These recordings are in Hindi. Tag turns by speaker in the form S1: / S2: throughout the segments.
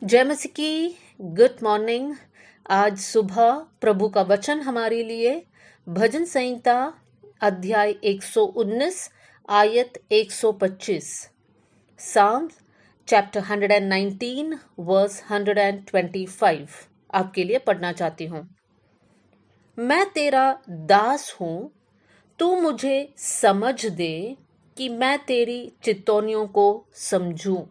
S1: जय मसीह की। Good morning. आज सुबह प्रभु का वचन हमारे लिए भजन संहिता अध्याय 119 आयत 125, साम चैप्टर 119 वर्स 125 आपके लिए पढ़ना चाहती हूँ। मैं तेरा दास हूँ, तू मुझे समझ दे कि मैं तेरी चितौनियों को समझूं।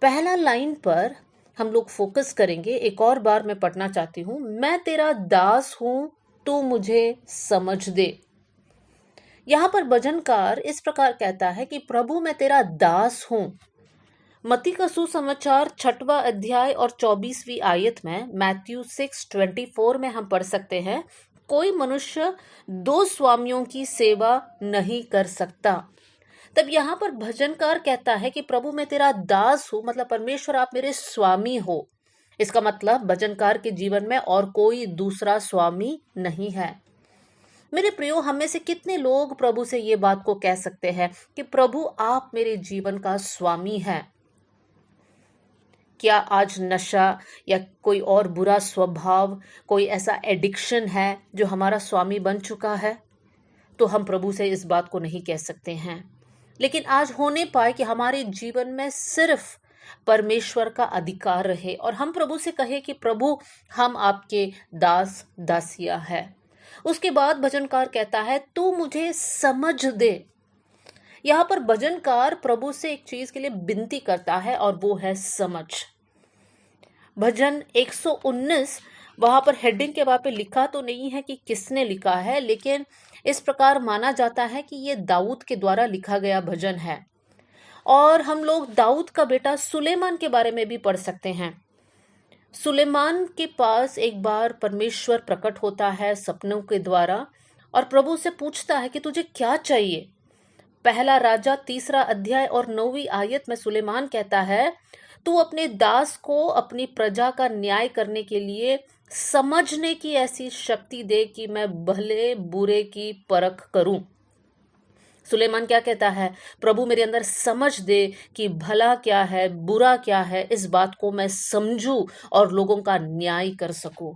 S1: पहला लाइन पर हम लोग फोकस करेंगे। एक और बार मैं पढ़ना चाहती हूँ। मैं तेरा दास हूं, तू मुझे समझ दे। यहां पर भजनकार इस प्रकार कहता है कि प्रभु मैं तेरा दास हूं। मत्ती का सुसमाचार 6वां अध्याय और 24वीं आयत में मैथ्यू 6:24 में हम पढ़ सकते हैं, कोई मनुष्य दो स्वामियों की सेवा नहीं कर सकता। तब यहाँ पर भजनकार कहता है कि प्रभु मैं तेरा दास हूं, मतलब परमेश्वर आप मेरे स्वामी हो। इसका मतलब भजनकार के जीवन में और कोई दूसरा स्वामी नहीं है। मेरे प्रियो, हम में से कितने लोग प्रभु से ये बात को कह सकते हैं कि प्रभु आप मेरे जीवन का स्वामी हैं। क्या आज नशा या कोई और बुरा स्वभाव, कोई ऐसा एडिक्शन है जो हमारा स्वामी बन चुका है? तो हम प्रभु से इस बात को नहीं कह सकते हैं। लेकिन आज होने पाए कि हमारे जीवन में सिर्फ परमेश्वर का अधिकार रहे और हम प्रभु से कहे कि प्रभु हम आपके दास दासिया है। उसके बाद भजनकार कहता है तू मुझे समझ दे। यहाँ पर भजनकार प्रभु से एक चीज के लिए विनती करता है और वो है समझ। भजन 119 वहां पर हेडिंग के वहां पे लिखा तो नहीं है कि किसने लिखा है, लेकिन इस प्रकार माना जाता है कि ये दाऊद के द्वारा लिखा गया भजन है। और हम लोग दाऊद का बेटा सुलेमान के बारे में भी पढ़ सकते हैं। सुलेमान के पास एक बार परमेश्वर प्रकट होता है सपनों के द्वारा और प्रभु से पूछता है कि तुझे क्या चाहिए। पहला राजा 3 अध्याय और 9वीं आयत में सुलेमान कहता है, तू अपने दास को अपनी प्रजा का न्याय करने के लिए समझने की ऐसी शक्ति दे कि मैं भले बुरे की परख करूं। सुलेमान क्या कहता है? प्रभु मेरे अंदर समझ दे कि भला क्या है, बुरा क्या है, इस बात को मैं समझूं और लोगों का न्याय कर सकूं।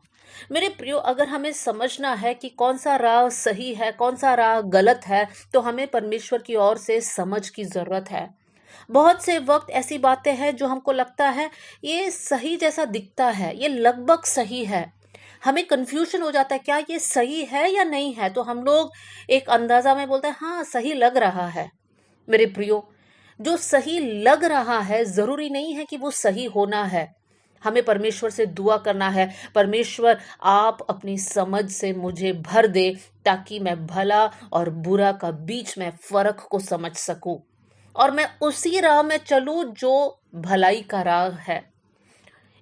S1: मेरे प्रियो, अगर हमें समझना है कि कौन सा राह सही है, कौन सा राह गलत है, तो हमें परमेश्वर की ओर से समझ की जरूरत है। बहुत से वक्त ऐसी बातें हैं जो हमको लगता है ये सही जैसा दिखता है, ये लगभग सही है। हमें कंफ्यूजन हो जाता है क्या ये सही है या नहीं है, तो हम लोग एक अंदाजा में बोलते हैं हाँ सही लग रहा है। मेरे प्रियो, जो सही लग रहा है जरूरी नहीं है कि वो सही होना है। हमें परमेश्वर से दुआ करना है, परमेश्वर आप अपनी समझ से मुझे भर दे ताकि मैं भला और बुरा का बीच में फर्क को समझ सकूं और मैं उसी राह में चलूं जो भलाई का राह है।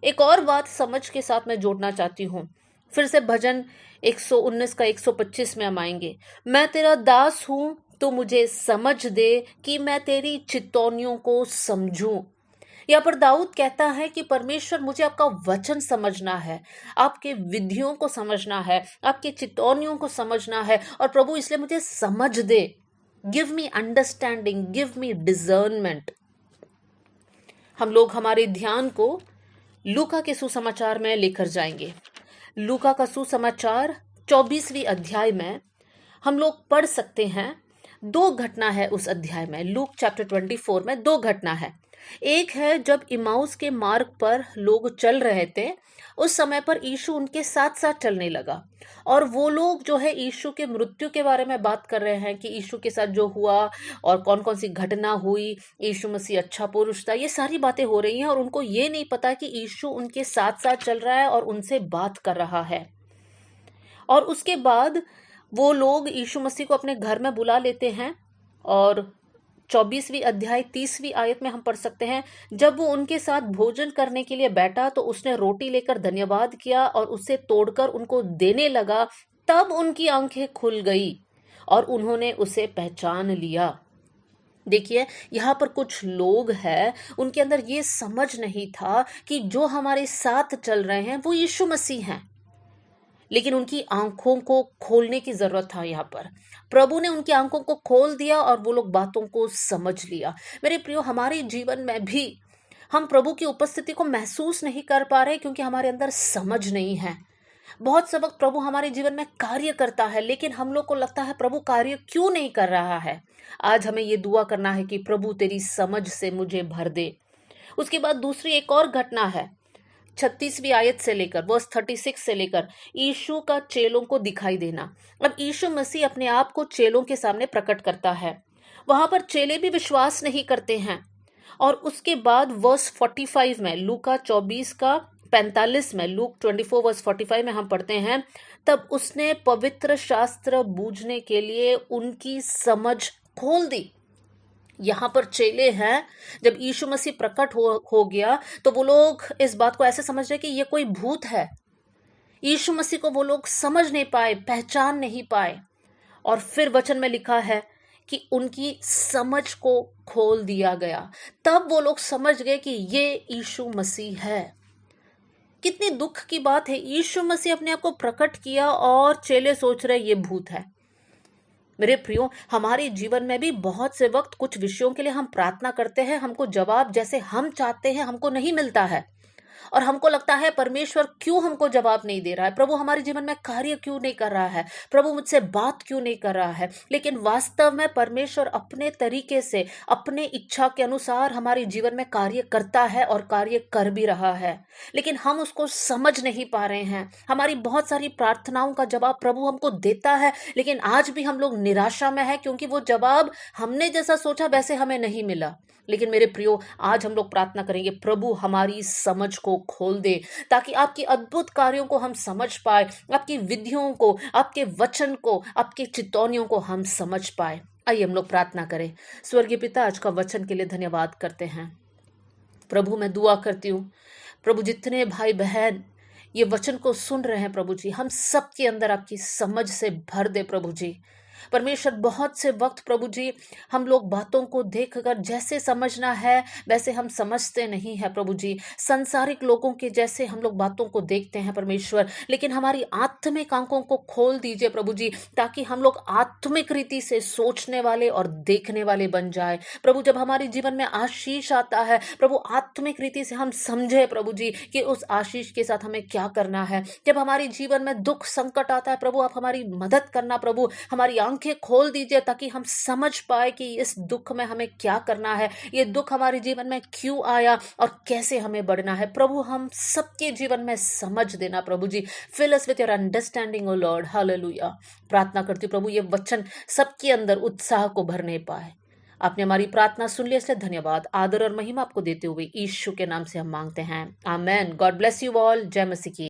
S1: एक और बात समझ के साथ मैं जोड़ना चाहती हूँ। फिर से भजन 119 का 125 में हम आएंगे। मैं तेरा दास हूं, तो मुझे समझ दे कि मैं तेरी चितौनियों को समझूं। यहाँ पर दाऊद कहता है कि परमेश्वर मुझे आपका वचन समझना है, आपके विधियों को समझना है, आपके चितौनियों को समझना है और प्रभु इसलिए मुझे समझ दे। Give me understanding, give me discernment. हम लोग हमारे ध्यान को लूका के सुसमाचार में लेकर जाएंगे। लूका का सुसमाचार 24वीं अध्याय में हम लोग पढ़ सकते हैं। दो घटना है उस अध्याय में। लूक चैप्टर 24 में दो घटना है। एक है जब इमाउस के मार्ग पर लोग चल रहे थे, उस समय पर यीशु उनके साथ साथ चलने लगा और वो लोग जो है यीशु के मृत्यु के बारे में बात कर रहे हैं कि यीशु के साथ जो हुआ और कौन कौन सी घटना हुई, यीशु मसीह अच्छा पुरुष था, ये सारी बातें हो रही हैं और उनको ये नहीं पता कि यीशु उनके साथ साथ चल रहा है और उनसे बात कर रहा है। और उसके बाद वो लोग यीशु मसीह को अपने घर में बुला लेते हैं और 24वीं अध्याय 30वीं आयत में हम पढ़ सकते हैं, जब वो उनके साथ भोजन करने के लिए बैठा तो उसने रोटी लेकर धन्यवाद किया और उसे तोड़कर उनको देने लगा। तब उनकी आंखें खुल गई और उन्होंने उसे पहचान लिया। देखिए, यहाँ पर कुछ लोग हैं, उनके अंदर ये समझ नहीं था कि जो हमारे साथ चल रहे हैं वो यीशु मसीह हैं, लेकिन उनकी आंखों को खोलने की जरूरत था। यहाँ पर प्रभु ने उनकी आंखों को खोल दिया और वो लोग बातों को समझ लिया। मेरे प्रियो, हमारे जीवन में भी हम प्रभु की उपस्थिति को महसूस नहीं कर पा रहे क्योंकि हमारे अंदर समझ नहीं है। बहुत से वक्त प्रभु हमारे जीवन में कार्य करता है, लेकिन हम लोग को लगता है प्रभु कार्य क्यों नहीं कर रहा है। आज हमें ये दुआ करना है कि प्रभु तेरी समझ से मुझे भर दे। उसके बाद दूसरी एक और घटना है, 36वीं आयत से लेकर वर्स 36 से लेकर यीशु का चेलों को दिखाई देना। अब यीशु मसीह अपने आप को चेलों के सामने प्रकट करता है। वहां पर चेले भी विश्वास नहीं करते हैं। और उसके बाद वर्स 45 में, लूका 24 का 45 में, लूक 24 वर्स 45 में हम पढ़ते हैं, तब उसने पवित्र शास्त्र बूझने के लिए उनकी समझ खोल दी। यहाँ पर चेले हैं, जब यीशु मसीह प्रकट हो गया तो वो लोग इस बात को ऐसे समझ रहे कि ये कोई भूत है। यीशु मसीह को वो लोग समझ नहीं पाए, पहचान नहीं पाए। और फिर वचन में लिखा है कि उनकी समझ को खोल दिया गया। तब वो लोग समझ गए कि ये यीशु मसीह है। कितनी दुख की बात है, यीशु मसीह अपने आप को प्रकट किया और चेले सोच रहे ये भूत है। मेरे प्रियो, हमारे जीवन में भी बहुत से वक्त कुछ विषयों के लिए हम प्रार्थना करते हैं, हमको जवाब जैसे हम चाहते हैं हमको नहीं मिलता है। और हमको लगता है परमेश्वर क्यों हमको जवाब नहीं दे रहा है, प्रभु हमारे जीवन में कार्य क्यों नहीं कर रहा है, प्रभु मुझसे बात क्यों नहीं कर रहा है। लेकिन वास्तव में परमेश्वर अपने तरीके से, अपने इच्छा के अनुसार हमारे जीवन में कार्य करता है और कार्य कर भी रहा है, लेकिन हम उसको समझ नहीं पा रहे हैं। हमारी बहुत सारी प्रार्थनाओं का जवाब प्रभु हमको देता है, लेकिन आज भी हम लोग निराशा में है क्योंकि वो जवाब हमने जैसा सोचा वैसे हमें नहीं मिला। लेकिन मेरे प्रियो, आज हम लोग प्रार्थना करेंगे, प्रभु हमारी समझ को खोल दे ताकि आपकी अद्भुत कार्यों को हम समझ पाए, आपकी विधियों को, आपके वचन को, आपके चितौनियों को हम समझ पाए। आइए हम लोग प्रार्थना करें। स्वर्गीय पिता, आज का वचन के लिए धन्यवाद करते हैं। प्रभु मैं दुआ करती हूँ, प्रभु जितने भाई बहन ये वचन को सुन रहे हैं प्रभु जी, हम सबके अंदर आपकी समझ से भर दे प्रभु जी। परमेश्वर, बहुत से वक्त प्रभु जी हम लोग बातों को देखकर जैसे समझना है वैसे हम समझते नहीं है प्रभु जी। संसारिक लोगों के जैसे हम लोग बातों को देखते हैं परमेश्वर, लेकिन हमारी आत्मिक आंखों को खोल दीजिए प्रभु जी, ताकि हम लोग आत्मिक रीति से सोचने वाले और देखने वाले बन जाए प्रभु। जब हमारे जीवन में आशीष आता है प्रभु, आत्मिक रीति से हम समझे प्रभु जी कि उस आशीष के साथ हमें क्या करना है। जब हमारे जीवन में दुख संकट आता है प्रभु, आप हमारी मदद करना प्रभु, हमारी आंखें खोल दीजिए ताकि हम समझ पाए कि इस दुख में हमें क्या करना है, ये दुख हमारे जीवन में क्यों आया और कैसे हमें बढ़ना है। प्रभु हम सबके जीवन में समझ देना प्रभु जी। Fill us with your understanding O Lord, hallelujah. प्रार्थना करती हूं प्रभु, ये वचन सबके अंदर उत्साह को भरने पाए। आपने हमारी प्रार्थना सुन ली, इसलिए धन्यवाद। आदर और महिमा आपको देते हुए यीशु के नाम से हम मांगते हैं, amen. God bless you all. जय मसीह की।